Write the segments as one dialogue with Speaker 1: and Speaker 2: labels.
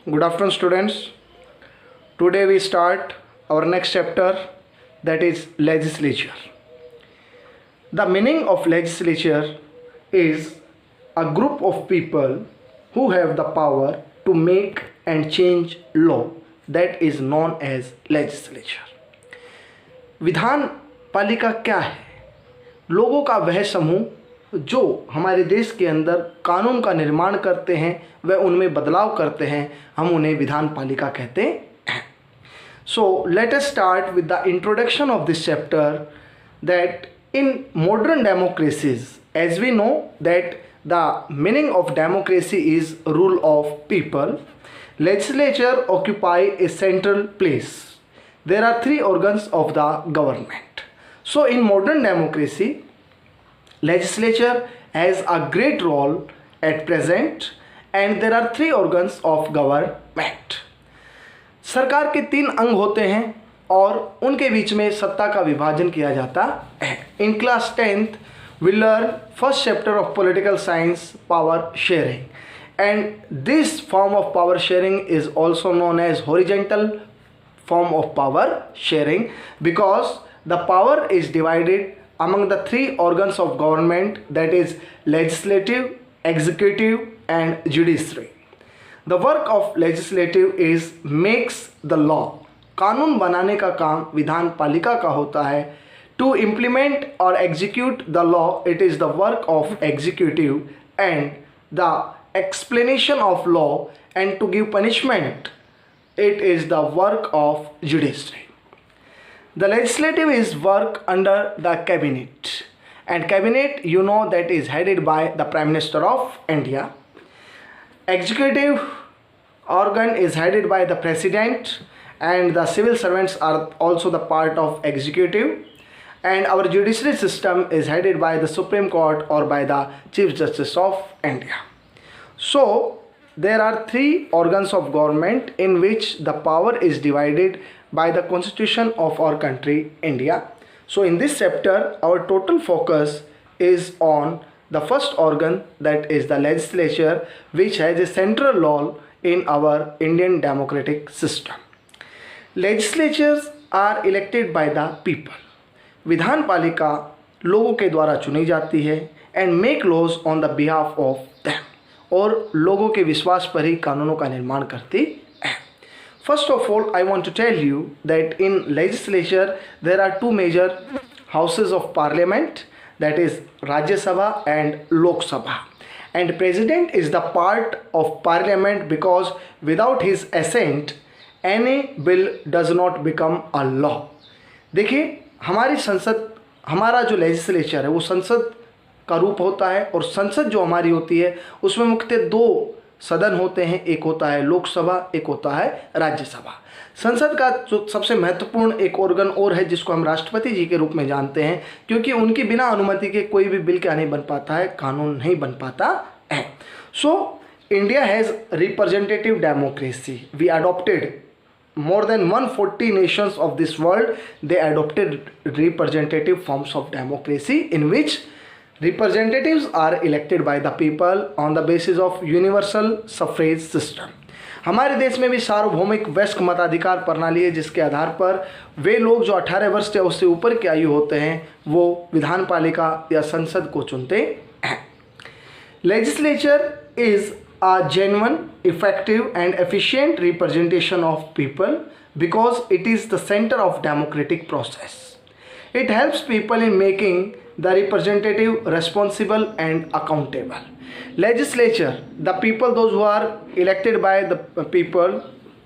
Speaker 1: Good afternoon, students. Today we start our next chapter, that is Legislature. The meaning of legislature is a group of people who have the power to make and change law, that is known as legislature. विधान पालिका क्या है? लोगों का वह समूह जो हमारे देश के अंदर कानून का निर्माण करते हैं, वह उनमें बदलाव करते हैं, हम उन्हें विधान पालिका कहते हैं. So let us start with the introduction of this chapter, that in modern democracies, as we know that the meaning of democracy is rule of people, legislature occupy a central place. There are three organs of the government. So in modern democracy, legislature has a great role at present, and there are three organs of government. सरकार के तीन अंग होते हैं और उनके बीच में सत्ता का विभाजन किया जाता है. In class 10th we learn first chapter of political science, power sharing, and this form of power sharing is also known as horizontal form of power sharing, because the power is divided among the three organs of government, that is legislative, executive and judiciary. The work of legislative is makes the law. कानून बनाने का काम विधान पालिका का होता है. To implement or execute the law, it is the work of executive, and the explanation of law and to give punishment, it is the work of judiciary. The legislative is work under the cabinet, and cabinet you know that is headed by the Prime Minister of India. Executive organ is headed by the President, and the civil servants are also the part of executive, and our judiciary system is headed by the Supreme Court or by the Chief Justice of India. So there are three organs of government in which the power is divided by the constitution of our country India. So in this chapter our total focus is on the first organ, that is the legislature, which has a central role in our Indian democratic system. Legislatures are elected by the people. विधान पालिका लोगों के द्वारा चुनी जाती है and make laws on the behalf of them, और लोगों के विश्वास पर ही कानूनों का निर्माण करती है. First of all, I want to tell you that in legislature there are two major houses of parliament, that is Rajya Sabha and Lok Sabha, and president is the part of parliament, because without his assent any bill does not become a law. देखिए, हमारी संसद, हमारा जो legislature है वो संसद का रूप होता है, और संसद जो हमारी होती है उसमें मुख्यतः दो सदन होते हैं, एक होता है लोकसभा, एक होता है राज्यसभा. संसद का जो सबसे महत्वपूर्ण एक ऑर्गन और है जिसको हम राष्ट्रपति जी के रूप में जानते हैं, क्योंकि उनकी बिना अनुमति के कोई भी बिल क्या नहीं बन पाता है, कानून नहीं बन पाता है. So India has representative democracy. We adopted more than 140 nations of this world, they adopted representative forms of democracy in which representatives are elected by the people on the basis of universal suffrage system. हमारे देश में भी सार्वभौमिक वयस्क मताधिकार प्रणाली है, जिसके आधार पर वे लोग जो 18 वर्ष या उससे ऊपर की आयु होते हैं वो विधान पालिका या संसद को चुनते हैं. Legislature is a genuine, effective and efficient representation of people, because it is the center of democratic process. It helps people in making the representative responsible and accountable. Legislature, the people, those who are elected by the people,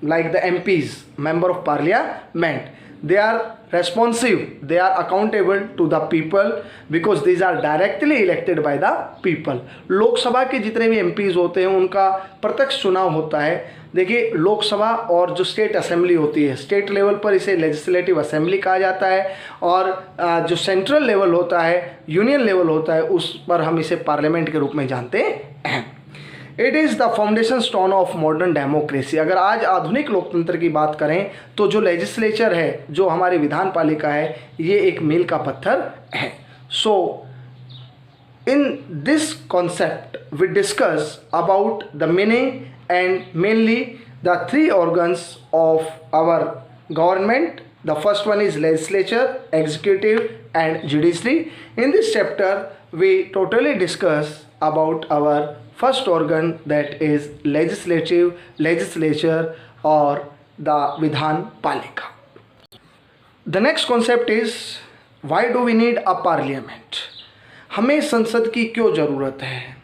Speaker 1: like the MPs, member of parliament, they are responsive, they are accountable to the people, because these are directly elected by the people. Lok Sabha के जितने भी MPs होते हैं उनका प्रत्यक्ष चुनाव होता है. देखिए, लोकसभा और जो स्टेट असेंबली होती है, स्टेट लेवल पर इसे लेजिस्लेटिव असेंबली कहा जाता है, और जो सेंट्रल लेवल होता है, यूनियन लेवल होता है, उस पर हम इसे पार्लियामेंट के रूप में जानते हैं. It is the foundation stone of modern democracy. अगर आज आधुनिक लोकतंत्र की बात करें तो जो लेजिस्लेचर है, जो हमारी विधान पालिका है, ये एक मील का पत्थर है. So in this concept we discuss about the meaning and mainly the three organs of our government. The first one is legislature, executive and judiciary. In this chapter we totally discuss about our first organ, that is legislature or the Vidhan Palika. The next concept is why do we need a parliament? हमें संसद की क्यों ज़रूरत है?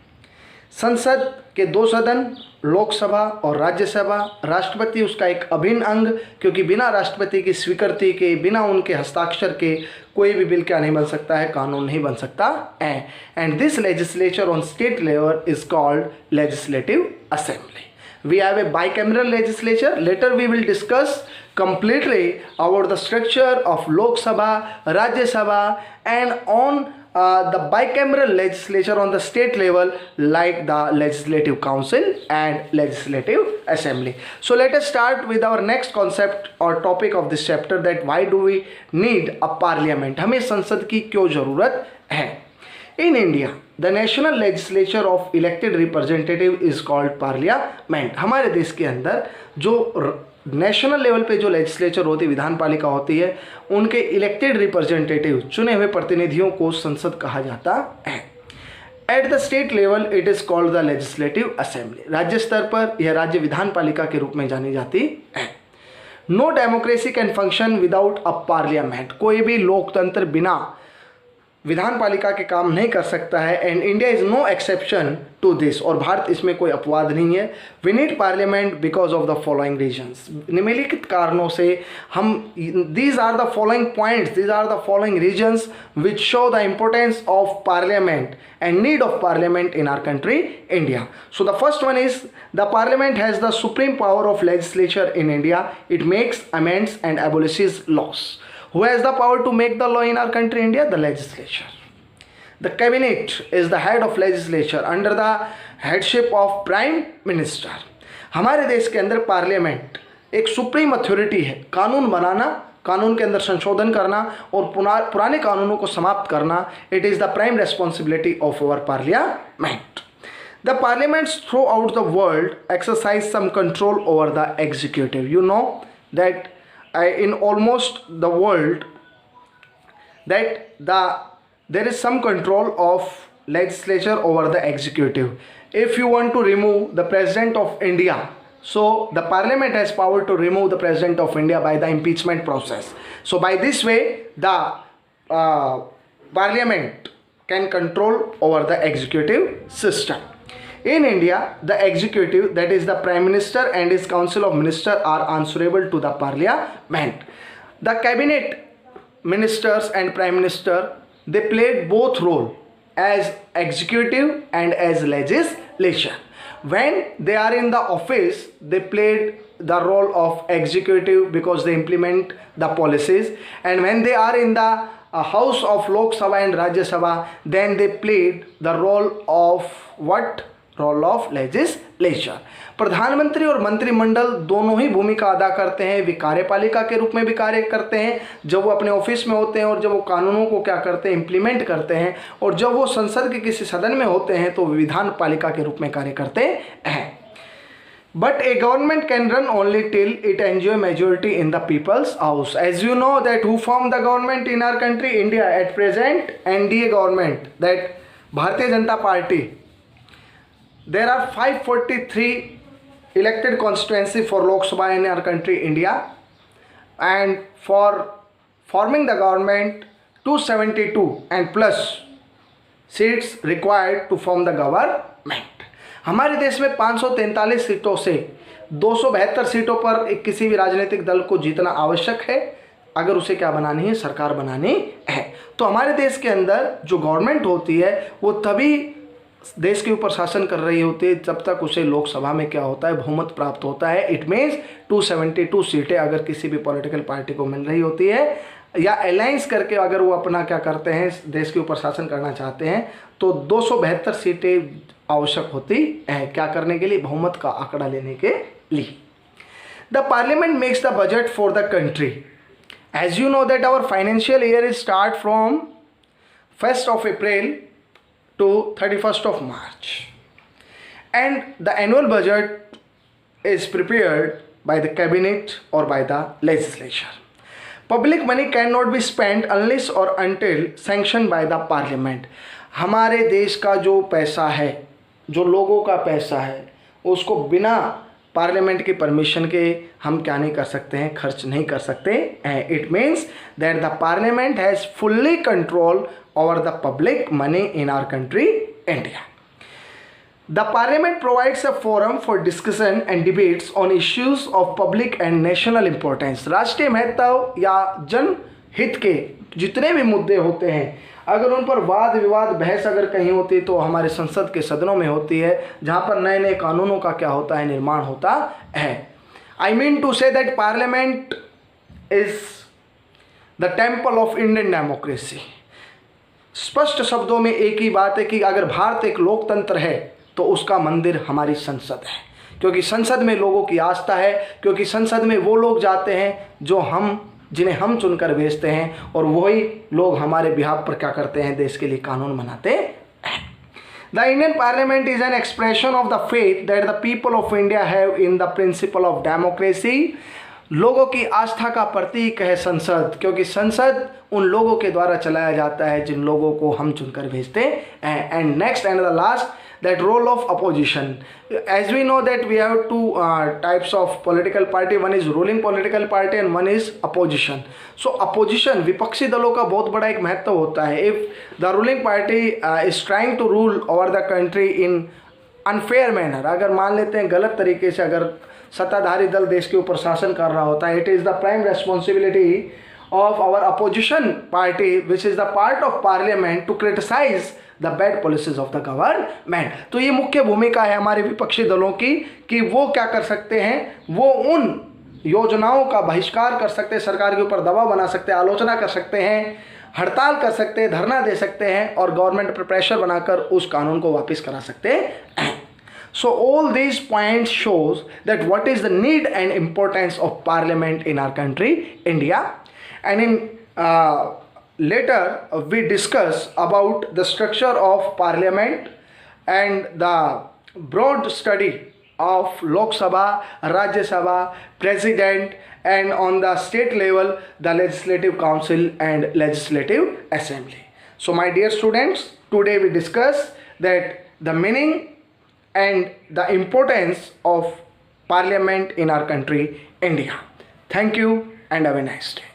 Speaker 1: संसद के दो सदन, लोकसभा और राज्यसभा। राष्ट्रपति उसका एक अभिन्न अंग, क्योंकि बिना राष्ट्रपति की स्वीकृति के, बिना उनके हस्ताक्षर के कोई भी बिल क्या नहीं बन सकता है, कानून नहीं बन सकता है। And this legislature on state level is called legislative assembly. We have a bicameral legislature. Later we will discuss completely about the structure of Lok Sabha, Rajya Sabha and on the bicameral legislature on the state level, like the Legislative Council and Legislative Assembly. So let us start with our next concept or topic of this chapter, that why do we need a parliament? हमें संसद की क्यों ज़रूरत है? In India, the national legislature of elected representative is called parliament. हमारे देश के अंदर जो नेशनल लेवल पे जो लेजिस्लेचर होती है, विधान पालिका होती है, उनके इलेक्टेड रिप्रेजेंटेटिव, चुने हुए प्रतिनिधियों को संसद कहा जाता है. At the state level it is called the legislative assembly. राज्य स्तर पर यह राज्य विधान पालिका के रूप में जानी जाती है. No democracy can function without a parliament. कोई भी लोकतंत्र बिना विधान पालिका के काम नहीं कर सकता है. And India is no exception to this. और भारत इसमें कोई अपवाद नहीं है. We need parliament because of the following reasons. निम्नलिखित कारणों से हम, these are the following points, these are the following reasons which show the importance of parliament and need of parliament in our country India. So the first one is the parliament has the supreme power of legislature in India. It makes, amends and abolishes laws. Who has the power to make the law in our country India? The legislature. The cabinet is the head of legislature under the headship of prime minister. हमारे देश के अंदर parliament एक supreme authority है. कानून बनाना, कानून के अंदर संशोधन करना और पुराने कानूनों को समाप्त करना, it is the prime responsibility of our parliament. The parliaments throughout the world exercise some control over the executive. You know that in almost the world that there is some control of legislature over the executive. If you want to remove the president of India, so the parliament has power to remove the president of India by the impeachment process. So by this way the parliament can control over the executive system. In India, the executive, that is the Prime Minister and his Council of Ministers, are answerable to the Parliament. The cabinet ministers and Prime Minister, they played both role as executive and as legislature. When they are in the office, they played the role of executive because they implement the policies, and when they are in the house of Lok Sabha and Rajya Sabha, then they played the role of what? Role of legislature. प्रधानमंत्री और मंत्रिमंडल दोनों ही भूमिका अदा करते हैं. वे कार्यपालिका के रूप में भी कार्य करते हैं जब वो अपने ऑफिस में होते हैं, और जब वो कानूनों को क्या करते हैं, इम्प्लीमेंट करते हैं, और जब वो संसद के किसी सदन में होते हैं तो विधान पालिका के रूप में कार्य करते हैं. But a government can run only till it enjoy majority in the people's house. As you know that who formed the government in our country India at present? NDA government, that Bharatiya Janata Party. There are 543 elected constituency for Lok Sabha in our country India, and for forming the government 272 and plus seats required to form the government. हमारे देश में 543 सीटों से 272 सीटों पर किसी भी राजनीतिक दल को जीतना आवश्यक है अगर उसे क्या बनानी है, सरकार बनानी है. तो हमारे देश के अंदर जो गवर्नमेंट होती है वो तभी देश के ऊपर शासन कर रही होती है जब तक उसे लोकसभा में क्या होता है, बहुमत प्राप्त होता है. इट मीन्स 272 सीटें अगर किसी भी पॉलिटिकल पार्टी को मिल रही होती है, या अलायंस करके अगर वो अपना क्या करते हैं, देश के ऊपर शासन करना चाहते हैं, तो 272 सीटें आवश्यक होती है. क्या करने के लिए? बहुमत का आंकड़ा लेने के लिए. The parliament makes the budget for the country. As you know that our financial year is start from 1st of April to 31st of March, and the annual budget is prepared by the cabinet or by the legislature. Public money cannot be spent unless or until sanctioned by the parliament. हमारे देश का जो पैसा है, जो लोगों का पैसा है, उसको बिना पार्लियामेंट की परमिशन के हम क्या नहीं कर सकते हैं, खर्च नहीं कर सकते हैं. It means that the parliament has fully control over the public money in our country India. The Parliament provides a forum for discussion and debates on issues of public and national importance. राष्ट्रीय महत्व या जनहित के जितने भी मुद्दे होते हैं, अगर उन पर वाद विवाद बहस अगर कहीं होती है तो हमारे संसद के सदनों में होती है, जहाँ पर नए नए कानूनों का क्या होता है, निर्माण होता है. I mean to say that parliament is the temple of Indian democracy. स्पष्ट शब्दों में एक ही बात है कि अगर भारत एक लोकतंत्र है तो उसका मंदिर हमारी संसद है, क्योंकि संसद में लोगों की आस्था है, क्योंकि संसद में वो लोग जाते हैं जिन्हें हम चुनकर भेजते हैं, और वही लोग हमारे बिहाफ पर क्या करते हैं, देश के लिए कानून बनाते हैं. The Indian parliament is an expression of the faith that the people of India have in the principle of democracy. लोगों की आस्था का प्रतीक है संसद, क्योंकि संसद उन लोगों के द्वारा चलाया जाता है जिन लोगों को हम चुनकर भेजते हैं. And next and the last, that role of opposition. As we know that we have two types of political party, one is ruling political party and one is opposition. So opposition, विपक्षी दलों का बहुत बड़ा एक महत्व होता है. If the ruling party is trying to rule over the country in unfair manner, अगर मान लेते हैं गलत तरीके से अगर सत्ताधारी दल देश के ऊपर शासन कर रहा होता है, it is the prime responsibility of our opposition party, which is the part of parliament, to criticize the bad policies of the government. तो ये मुख्य भूमिका है हमारे विपक्षी दलों की कि वो क्या कर सकते हैं, वो उन योजनाओं का बहिष्कार कर सकते हैं, सरकार के ऊपर दबाव बना सकते हैं, आलोचना कर सकते हैं, हड़ताल कर सकते हैं, धरना दे सकते हैं और गवर्नमेंट पर प्रेशर बनाकर उस कानून को वापस करा सकते हैं. So all these points shows that what is the need and importance of parliament in our country, India. And in later we discuss about the structure of parliament and the broad study of Lok Sabha, Rajya Sabha, President, and on the state level the Legislative Council and Legislative Assembly. So my dear students, today we discuss that the meaning and the importance of parliament in our country India. Thank you and have a nice day.